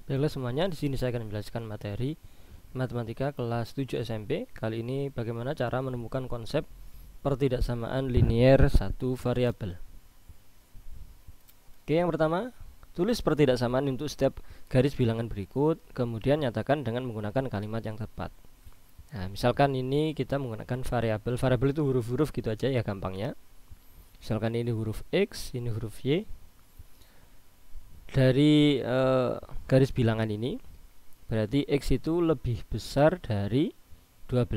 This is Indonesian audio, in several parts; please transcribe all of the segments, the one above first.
Baiklah semuanya, di sini saya akan menjelaskan materi matematika kelas 7 SMP. Kali ini bagaimana cara menemukan konsep pertidaksamaan linier satu variabel. Oke, yang pertama, tulis pertidaksamaan untuk setiap garis bilangan berikut, kemudian nyatakan dengan menggunakan kalimat yang tepat. Nah, misalkan ini kita menggunakan variabel. Variabel itu huruf-huruf gitu aja ya gampangnya. Misalkan ini huruf X, ini huruf Y. Dari garis bilangan ini berarti X itu lebih besar dari 12.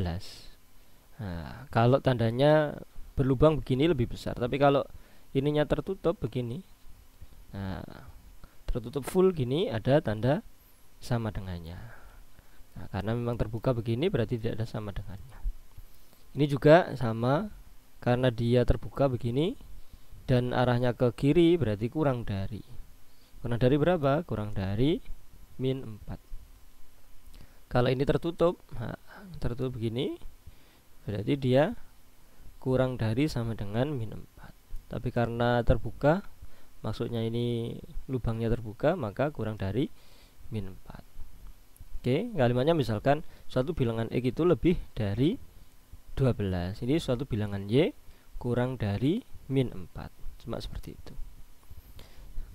Nah, kalau tandanya berlubang begini lebih besar, tapi kalau ininya tertutup begini, nah, tertutup full gini, ada tanda sama dengannya. Nah, karena memang terbuka begini berarti tidak ada sama dengannya. Ini juga sama, karena dia terbuka begini dan arahnya ke kiri berarti kurang dari. Kurang dari berapa? Kurang dari min 4. Kalau ini tertutup, nah, tertutup begini, berarti dia kurang dari sama dengan min 4. Tapi karena terbuka, maksudnya ini lubangnya terbuka, maka kurang dari min 4. Oke, kalimatnya misalkan suatu bilangan X itu lebih dari 12. Ini suatu bilangan Y kurang dari min 4. Cuma seperti itu.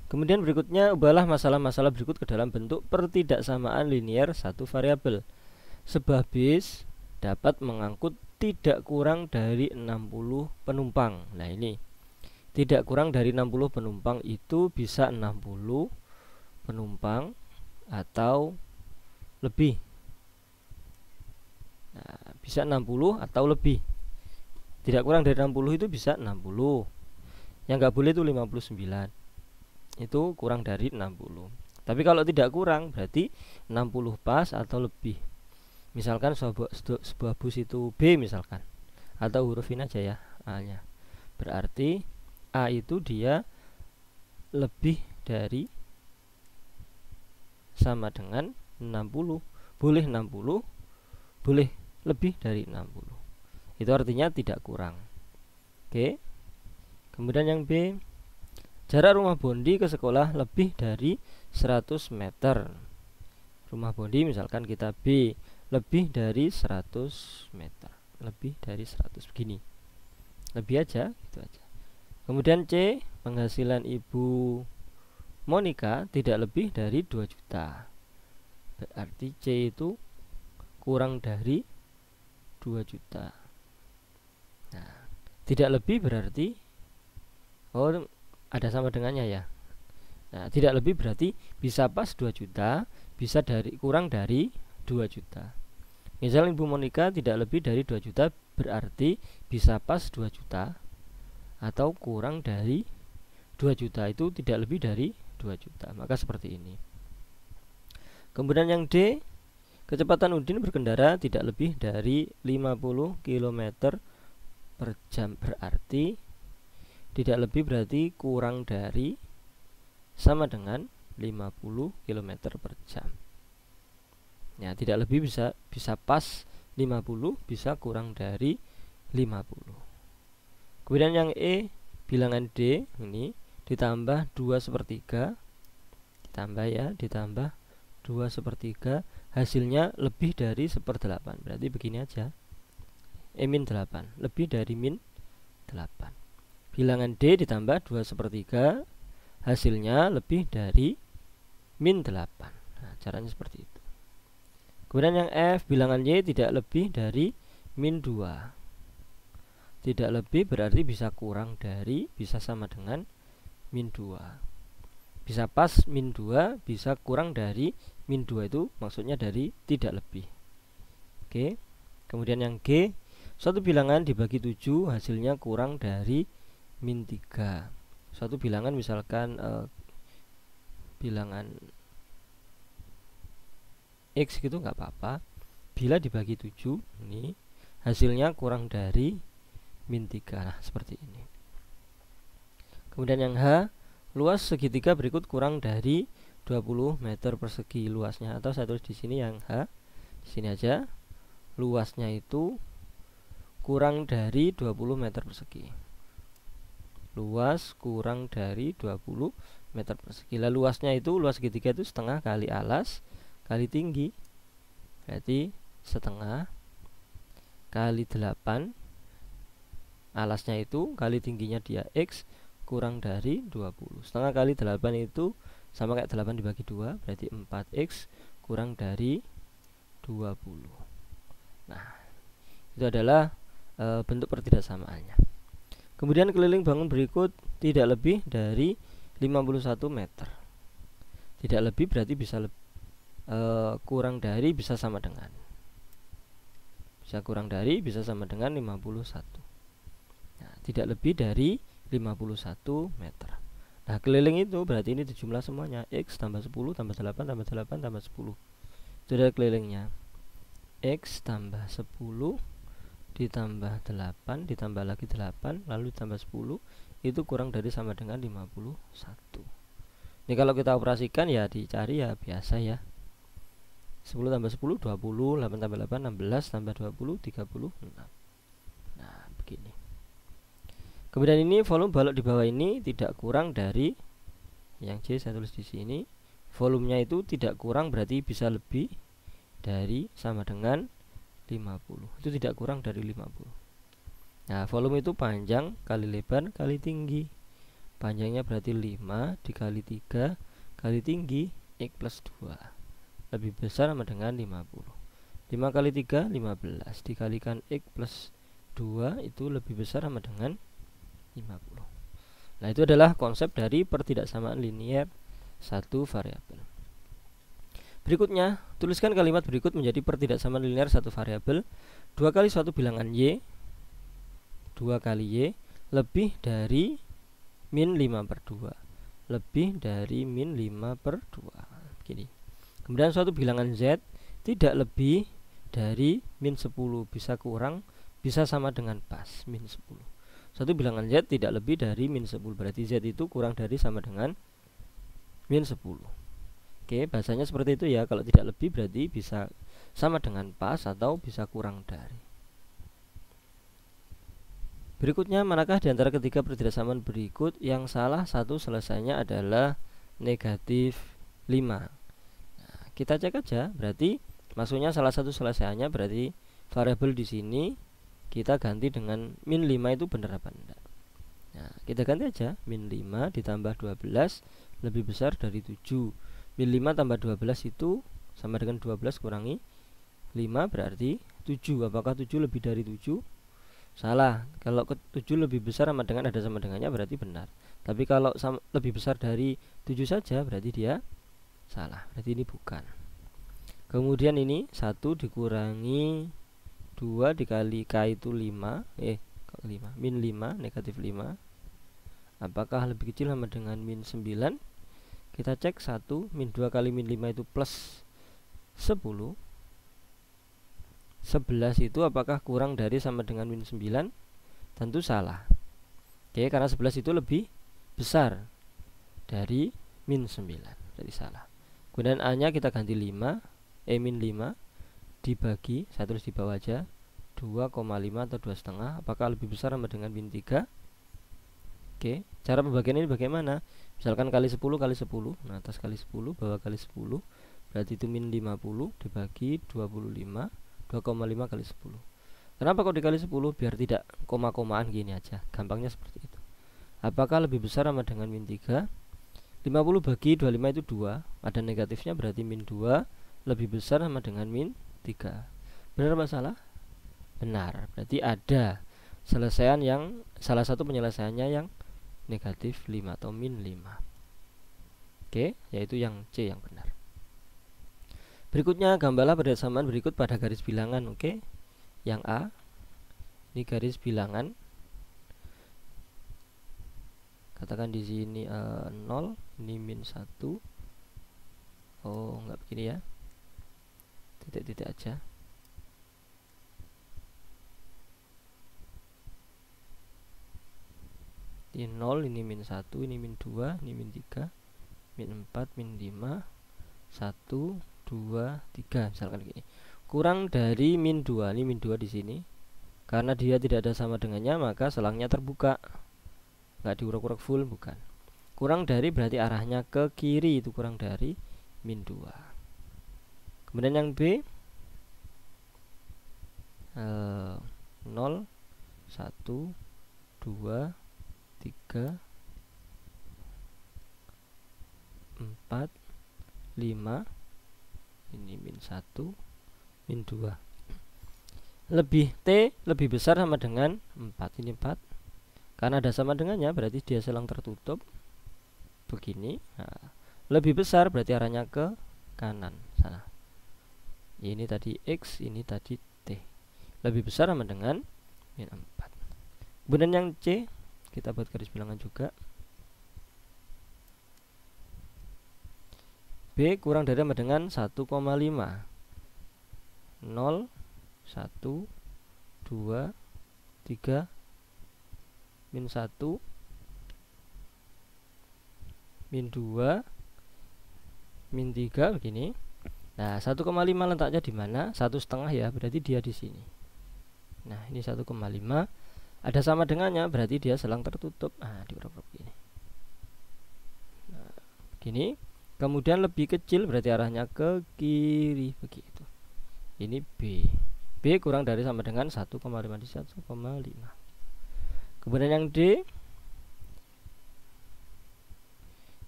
Kemudian berikutnya, ubahlah masalah-masalah berikut ke dalam bentuk pertidaksamaan linier satu variabel. Sebuah bis dapat mengangkut tidak kurang dari 60 penumpang. Nah ini, tidak kurang dari 60 penumpang itu bisa 60 penumpang atau lebih. Nah, bisa 60 atau lebih. Tidak kurang dari 60 itu bisa 60. Yang nggak boleh itu 59. Itu kurang dari 60. Tapi kalau tidak kurang berarti 60 pas atau lebih. Misalkan sebuah bus itu B misalkan, atau huruf ini aja ya, A-nya. Berarti A itu dia lebih dari sama dengan 60. Boleh 60, boleh lebih dari 60. Itu artinya tidak kurang. Oke. Kemudian yang B, jarak rumah Bondi ke sekolah lebih dari 100 meter. Rumah Bondi misalkan kita B, lebih dari 100 meter. Lebih dari 100 begini. Lebih aja, gitu aja. Kemudian C, penghasilan Ibu Monica tidak lebih dari 2 juta. Berarti C itu kurang dari 2 juta. Nah, tidak lebih berarti ada sama dengannya ya. Nah, tidak lebih berarti bisa pas 2 juta, bisa kurang dari 2 juta. Misal Ibu Monica tidak lebih dari 2 juta berarti bisa pas 2 juta atau kurang dari 2 juta, itu tidak lebih dari 2 juta. Maka seperti ini. Kemudian yang D, kecepatan Udin berkendara tidak lebih dari 50 km per jam berarti tidak lebih berarti kurang dari sama dengan 50 km per jam. Ya, tidak lebih bisa pas 50, bisa kurang dari 50. Kemudian yang E, bilangan D ini ditambah 2/3, ditambah 2/3, hasilnya lebih dari 1/8. Berarti begini aja, E-8, lebih dari min 8. Bilangan D ditambah 2/3, hasilnya lebih dari min 8. Nah, caranya seperti itu. Kemudian yang F, bilangan Y tidak lebih dari min 2. Tidak lebih berarti bisa kurang dari, bisa sama dengan min 2. Bisa pas min 2, bisa kurang dari min 2, itu maksudnya dari tidak lebih. Oke. Kemudian yang G, suatu bilangan dibagi 7, hasilnya kurang dari min 3. Suatu bilangan misalkan bilangan X gitu nggak apa-apa. Bila dibagi 7, ini hasilnya kurang dari min 3. Nah, seperti ini. Kemudian yang H, luas segitiga berikut kurang dari 20 meter persegi luasnya, atau saya tulis di sini yang H, di sini aja. Luasnya itu kurang dari 20 meter persegi. Luas kurang dari 20 meter persegi. Lalu luasnya itu, luas segitiga itu setengah kali alas kali tinggi, berarti setengah kali 8, alasnya itu kali tingginya dia X kurang dari 20. Setengah kali 8 itu sama kayak 8 dibagi 2, berarti 4X kurang dari 20. Nah, itu adalah bentuk pertidaksamaannya. Kemudian keliling bangun berikut tidak lebih dari 51 meter. Tidak lebih berarti bisa kurang dari, bisa sama dengan. Bisa kurang dari, bisa sama dengan 51. Nah, tidak lebih dari 51 meter. Nah, keliling itu berarti ini dijumlah semuanya. X tambah 10 tambah 8 tambah 8 tambah 10. Itu adalah kelilingnya. X tambah 10 ditambah 8 ditambah lagi 8 lalu ditambah 10 itu kurang dari sama dengan 51. Ini kalau kita operasikan ya dicari ya biasa ya. 10 tambah 10 20, 8 tambah 8 16 tambah 20 36. Nah, begini. Kemudian ini volume balok di bawah ini tidak kurang dari, yang C saya tulis di sini, volumenya itu tidak kurang berarti bisa lebih dari sama dengan 50. Itu tidak kurang dari 50. Nah, volume itu panjang kali lebar kali tinggi. Panjangnya berarti 5 dikali 3 kali tinggi X plus 2. Lebih besar sama dengan 50. 5 kali 3 15 dikalikan X plus 2 itu lebih besar sama dengan 50. Nah, itu adalah konsep dari pertidaksamaan linear satu variabel. Berikutnya, tuliskan kalimat berikut menjadi pertidaksamaan linear satu variabel. 2 kali suatu bilangan Y 2 kali Y lebih dari min 5 per 2. Lebih dari min 5 per 2. Begini. Kemudian suatu bilangan Z tidak lebih dari min 10. Bisa kurang, bisa sama dengan pas, min 10. Suatu bilangan Z tidak lebih dari min 10. Berarti Z itu kurang dari sama dengan min 10. Oke, bahasanya seperti itu ya. Kalau tidak lebih berarti bisa sama dengan pas atau bisa kurang dari. Berikutnya, manakah di antara ketiga pertidaksamaan berikut yang salah satu selesainya adalah negatif 5? Nah, kita cek aja. Berarti maksudnya salah satu selesaiannya berarti variabel di sini kita ganti dengan min 5 itu benar apa enggak. Nah, kita ganti aja. Min 5 ditambah 12 lebih besar dari 7. Min 5 tambah 12 itu sama dengan 12 kurangi 5 berarti 7. Apakah 7 lebih dari 7? Salah. Kalau 7 lebih besar sama dengan ada sama dengannya berarti benar. Tapi kalau lebih besar dari 7 saja berarti dia salah. Berarti ini bukan. Kemudian ini 1 dikurangi 2 dikali K itu 5. 5. Min 5 negatif 5. Apakah lebih kecil sama dengan min 9? Kita cek 1, min 2 kali min 5 itu plus 10. 11 itu apakah kurang dari sama dengan min 9? Tentu salah. Oke, karena 11 itu lebih besar dari min 9. Jadi salah. Kemudian A-nya kita ganti 5, min 5 dibagi, saya tulis di bawah aja, 2,5 atau 2,5. Apakah lebih besar sama dengan min 3? Oke, cara pembagian ini bagaimana? Misalkan kali 10 kali 10, nah atas kali 10, bawah kali 10, berarti itu min 50 dibagi 25, 2,5 kali 10. Kenapa kok dikali 10? Biar tidak koma-komaan gini aja, gampangnya seperti itu. Apakah lebih besar sama dengan min 3? 50 bagi 25 itu 2, ada negatifnya berarti min 2 lebih besar sama dengan min 3. Benar apa salah? Benar, berarti ada selesaian yang, salah satu penyelesaiannya yang negatif 5 atau min 5. Oke, yaitu yang C yang benar. Berikutnya, gambarlah persamaan berikut pada garis bilangan. Oke, yang A ini garis bilangan. Katakan di sini 0, ini min 1. Oh, enggak begini ya. Titik-titik aja. Ini 0, ini min 1, ini min 2, ini min 3, min 4, min 5, 1, 2, 3 misalkan gini. Kurang dari min 2, ini min 2 di sini. Karena dia tidak ada sama dengannya, maka selangnya terbuka. Enggak diurek-urek full, bukan. kurang dari berarti arahnya ke kiri, itu kurang dari min 2. Kemudian yang B 0, 1, 2, 3, 4, 5. Ini min 1, min 2. Lebih T lebih besar sama dengan 4. Ini 4. Karena ada sama dengannya berarti dia selang tertutup begini. Nah, lebih besar berarti arahnya ke kanan sana. Ini tadi X, ini tadi T. Lebih besar sama dengan min 4. Kemudian yang C kita buat garis bilangan juga. B kurang dari sama dengan 1,5. 0, 1, 2, 3, min 1, min 2, min 3 begini. Nah, 1,5 letaknya di mana? 1,5 ya, berarti dia di sini. Nah, ini 1,5. Ada sama dengannya, berarti dia selang tertutup. Nah, diurut-urut begini. Nah, begini. Kemudian lebih kecil berarti arahnya ke kiri begitu. Ini B. B kurang dari sama dengan 1,5 di 1,5. Kemudian yang D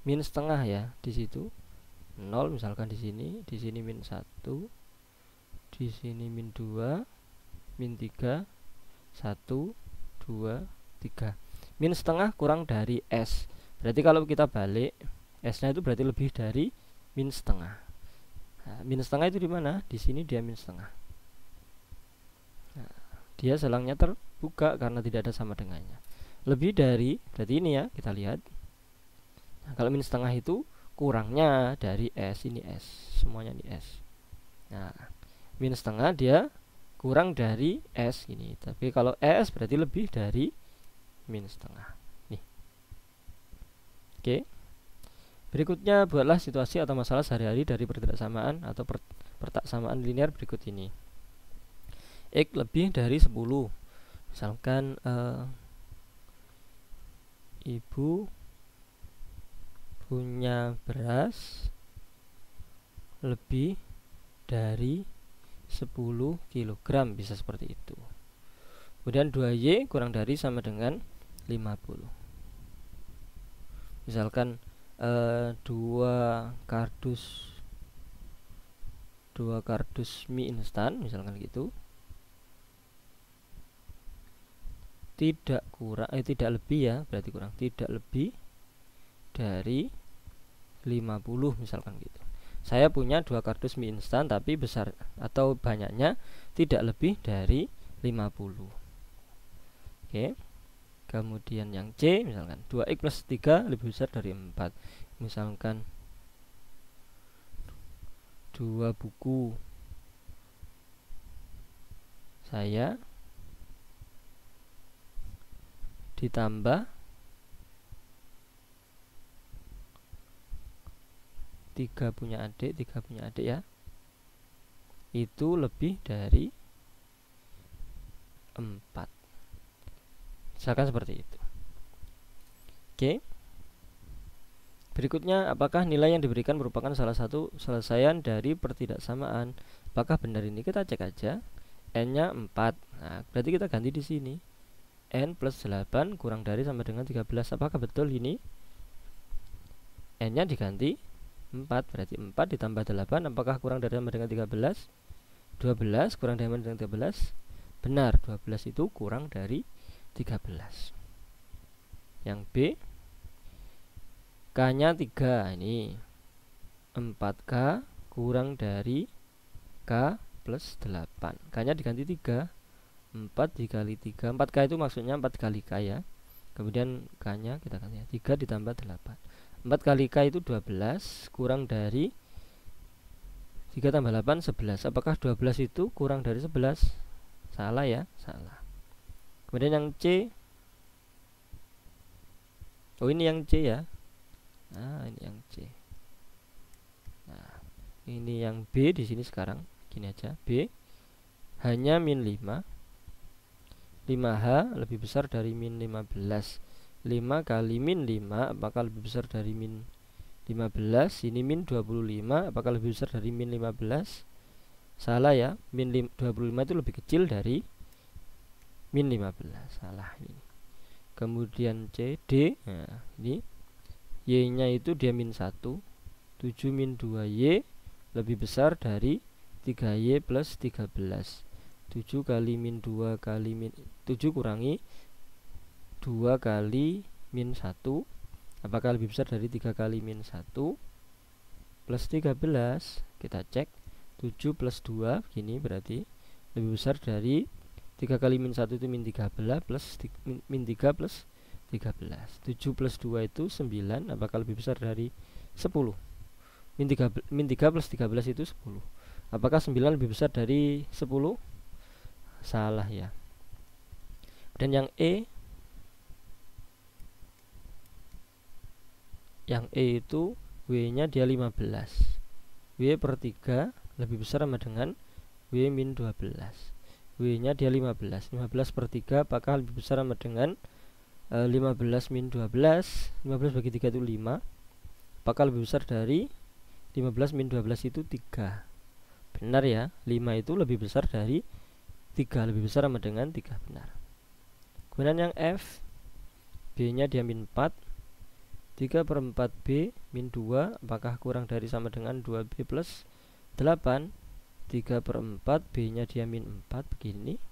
min setengah ya, di situ 0 misalkan di sini min 1, di sini min 2, min 3, 1, 2, 3. Min setengah kurang dari S. Berarti kalau kita balik S-nya itu berarti lebih dari min setengah. Nah, min setengah itu di mana? Di sini dia min setengah. Nah, dia selangnya terbuka karena tidak ada sama dengannya. Lebih dari, berarti ini ya, kita lihat. Nah, kalau min setengah itu kurangnya dari S, ini S, semuanya ini S. Nah, min setengah dia kurang dari S ini. Tapi kalau S berarti lebih dari min setengah. Nih. Oke. Berikutnya buatlah situasi atau masalah sehari-hari dari pertidaksamaan atau pertaksamaan linear berikut ini. X lebih dari 10. Misalkan ibu punya beras lebih dari 10 kg, bisa seperti itu. Kemudian 2Y kurang dari sama dengan 50. Misalkan 2 kardus mie instan misalkan gitu, tidak kurang tidak lebih ya, berarti kurang, tidak lebih dari 50 misalkan gitu. Saya punya 2 kardus mie instan tapi besar atau banyaknya tidak lebih dari 50. Oke. Kemudian yang C misalkan 2x plus 3 lebih besar dari 4. Misalkan 2 buku saya ditambah 3 punya adik ya, itu lebih dari 4. Misalkan seperti itu. Oke. Berikutnya, apakah nilai yang diberikan merupakan salah satu selesaian dari pertidaksamaan? Apakah benar ini? Kita cek aja. N-nya 4. Nah, berarti kita ganti di sini. N plus 8 kurang dari sama dengan 13. Apakah betul ini? N-nya diganti 4, berarti 4 ditambah 8. Apakah kurang dari sama dengan 13? 12 kurang dari sama dengan 13. Benar, 12 itu kurang dari 13. Yang B, K-nya 3. Ini 4K kurang dari K plus 8. K-nya diganti 3. 4 dikali 3. 4K itu maksudnya 4 kali K ya. Kemudian K-nya kita ganti 3 ditambah 8. 4 kali K itu 12 kurang dari 3 tambah 8 11. Apakah 12 itu kurang dari 11? Salah ya, salah. Kemudian yang C, oh ini yang C ya. Nah, ini yang C. Nah, ini yang B di sini sekarang. Gini aja, B hanya min 5. 5H lebih besar dari min 15. 5 kali min 5 apakah lebih besar dari min 15? Ini min 25 apakah lebih besar dari min 15? Salah ya, min 25 itu lebih kecil dari min 15. Salah ini. Kemudian C, D. Nah, ini Y-nya itu dia min 1. 7 min 2Y lebih besar dari 3Y plus 13. 7 kali min 2 kali min 7 kurangi 2 kali min 1 apakah lebih besar dari 3 kali min 1 plus 13. Kita cek 7 plus 2 begini berarti lebih besar dari 3 kali min 1 itu min 13 plus min 3 plus 13. 7 plus 2 itu 9 apakah lebih besar dari 10? Min 3 plus 13 itu 10. Apakah 9 lebih besar dari 10? Salah ya. Dan yang E itu W-nya dia 15. W per 3 lebih besar sama dengan W min 12. W-nya dia 15. 15 per 3 apakah lebih besar sama dengan 15 min 12? 15 bagi 3 itu 5. Apakah lebih besar dari 15 min 12 itu 3? Benar ya, 5 itu lebih besar dari 3, lebih besar sama dengan 3, benar. Kemudian yang F, B-nya dia min 4. 3 per 4B min 2 apakah kurang dari sama dengan 2B plus 8? 3 per 4 B nya dia min 4 begini.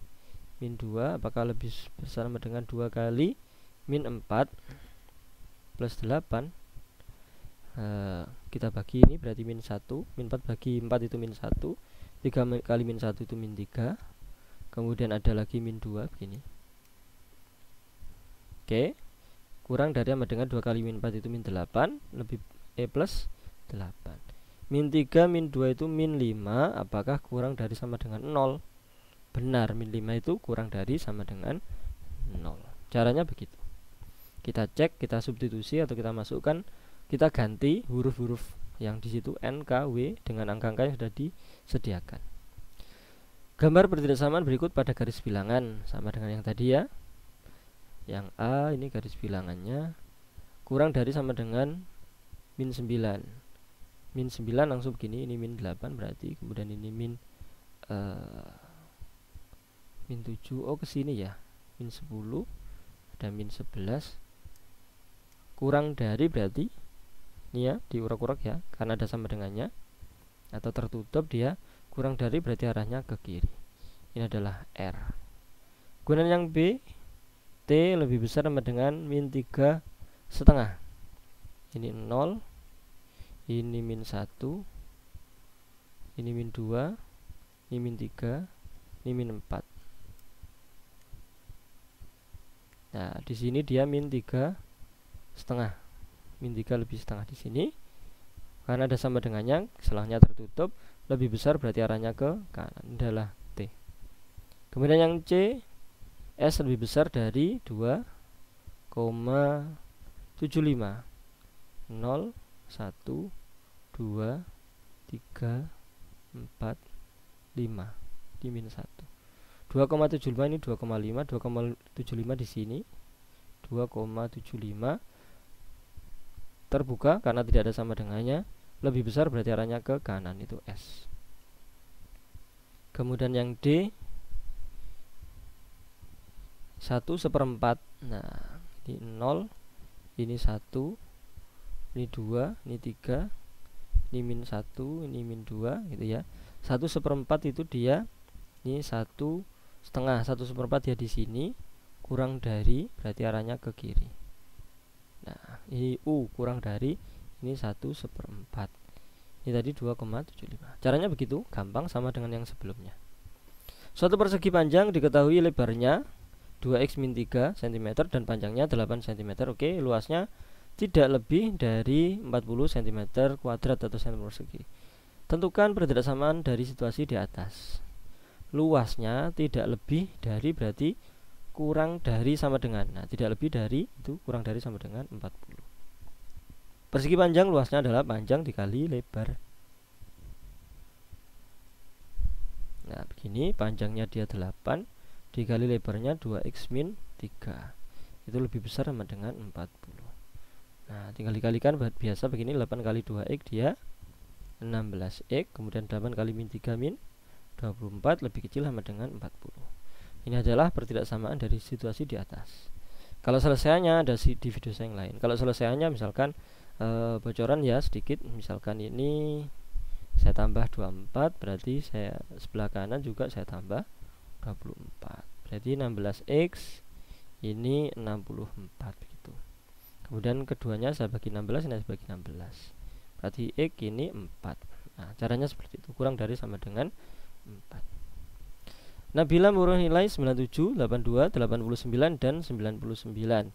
Min 2 apakah lebih besar sama dengan 2 kali min 4 plus 8? Kita bagi ini berarti min 1. Min 4 bagi 4 itu min 1. 3 kali min 1 itu min 3. Kemudian ada lagi min 2 begini. Oke, kurang dari sama dengan 2 kali min 4 itu min 8 lebih plus 8. Min 3 min 2 itu min 5 apakah kurang dari sama dengan 0? Benar, min 5 itu kurang dari sama dengan 0. Caranya begitu. Kita cek, kita substitusi atau kita masukkan, kita ganti huruf-huruf yang di situ N, K, W dengan angka-angka yang sudah disediakan. Gambar pertidaksamaan berikut pada garis bilangan sama dengan yang tadi ya. Yang A ini garis bilangannya kurang dari sama dengan min 9. Min 9 langsung begini, ini min 8 berarti, kemudian ini min 7. Oh kesini ya, min 10, ada min 11. Kurang dari berarti ini ya, diurak-urak ya, karena ada sama dengannya atau tertutup, dia kurang dari berarti arahnya ke kiri. Ini adalah R. Kemudian yang B, T lebih besar sama dengan min 3 setengah. Ini 0, ini min 1, ini min 2, ini min 3, ini min 4. Nah, di sini dia min 3 setengah. Min 3 lebih setengah di sini. Karena ada sama dengannya, selangnya tertutup, lebih besar berarti arahnya ke kanan. Ini adalah T. Kemudian yang C, S lebih besar dari 2,75. 0, 1, 2, 3, 4, 5. Di min 1. 2,75 ini 2,5. 2,75 di sini 2,75 terbuka karena tidak ada sama dengannya, lebih besar berarti arahnya ke kanan, itu S. Kemudian yang D, 1/4. Nah, ini 0, ini 1, ini 2, ini 3, ini min 1, ini min 2 gitu ya. 1/4 itu dia ini 1,5. 1/4 dia di sini, kurang dari berarti arahnya ke kiri. Nah, ini U kurang dari, ini 1/4. Ini tadi 2,75. Caranya begitu, gampang sama dengan yang sebelumnya. Suatu persegi panjang diketahui lebarnya 2x min 3 cm dan panjangnya 8 cm. Oke, luasnya tidak lebih dari 40 cm kuadrat atau cm persegi. Tentukan pertidaksamaan dari situasi di atas. Luasnya tidak lebih dari berarti kurang dari sama dengan. Nah, tidak lebih dari itu kurang dari sama dengan 40. Persegi panjang luasnya adalah panjang dikali lebar. Nah, begini, panjangnya dia 8 dikali lebarnya 2x min 3. itu lebih besar sama dengan 40. Nah, tinggal dikalikan biasa begini, 8 kali 2x dia 16x, kemudian 8 kali min 3 min 24 lebih kecil sama dengan 40. Ini adalah pertidaksamaan dari situasi di atas. Kalau selesaiannya ada di video saya yang lain. Kalau selesaiannya misalkan bocoran ya sedikit, misalkan ini saya tambah 24, berarti saya sebelah kanan juga saya tambah 24. Berarti 16x ini 64 begitu. Kemudian keduanya saya bagi 16, ini saya bagi 16. Berarti x ini 4. Nah, caranya seperti itu, kurang dari sama dengan 4. Nabila memperoleh nilai 97, 82, 89, dan 99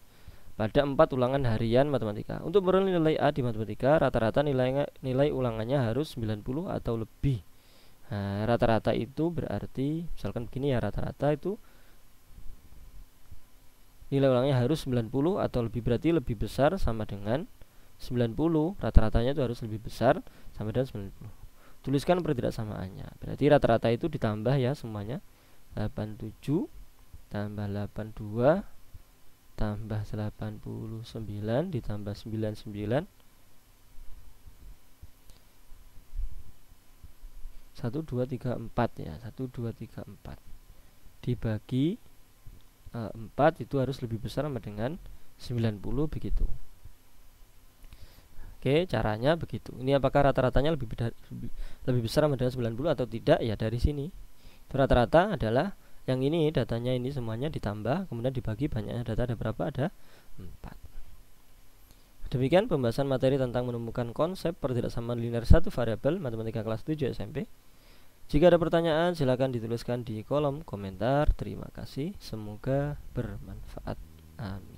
pada 4 ulangan harian matematika. Untuk memperoleh nilai A di matematika, rata-rata nilai ulangannya harus 90 atau lebih. Nah, rata-rata itu berarti misalkan begini ya, rata-rata itu nilai ulangnya harus 90 atau lebih, berarti lebih besar sama dengan 90. Rata-ratanya itu harus lebih besar sama dengan 90. Tuliskan pertidaksamaannya. Berarti rata-rata itu ditambah ya semuanya. 87 tambah 82 tambah 89 ditambah 99 1, 2, 3, 4 ya. 1, 2, 3, 4 dibagi 4 itu harus lebih besar sama dengan 90 begitu. Oke, caranya begitu. Ini apakah rata-ratanya lebih besar sama dengan 90 atau tidak? Ya dari sini. Rata-rata adalah yang ini, datanya ini semuanya ditambah, kemudian dibagi banyaknya data ada berapa? Ada 4. Demikian pembahasan materi tentang menemukan konsep pertidaksamaan linear satu variabel matematika kelas 7 SMP. Jika ada pertanyaan, silakan dituliskan di kolom komentar. Terima kasih, semoga bermanfaat. Amin.